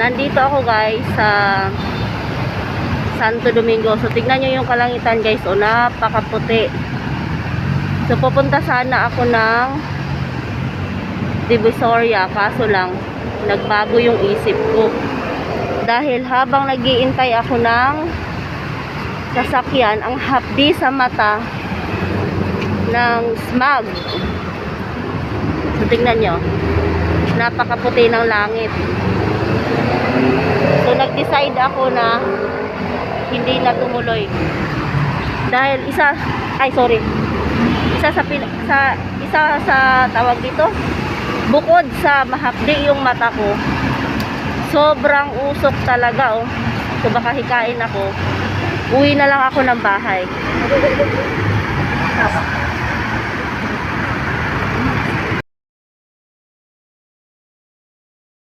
Nandito ako guys sa Santo Domingo. So tignan nyo yung kalangitan guys. O napakaputi. So pupunta sana ako ng Divisoria. Kaso lang nagbago yung isip ko. Dahil habang nag-iintay ako ng sasakyan, ang hapdi sa mata ng smog. So tignan nyo. Napakaputi ng langit. So nag-decide ako na hindi na tumuloy. Dahil isa sa tawag dito, bukod sa mahapdi yung mata ko, sobrang usok talaga oh. So baka hikain ako. Uwi na lang ako ng bahay.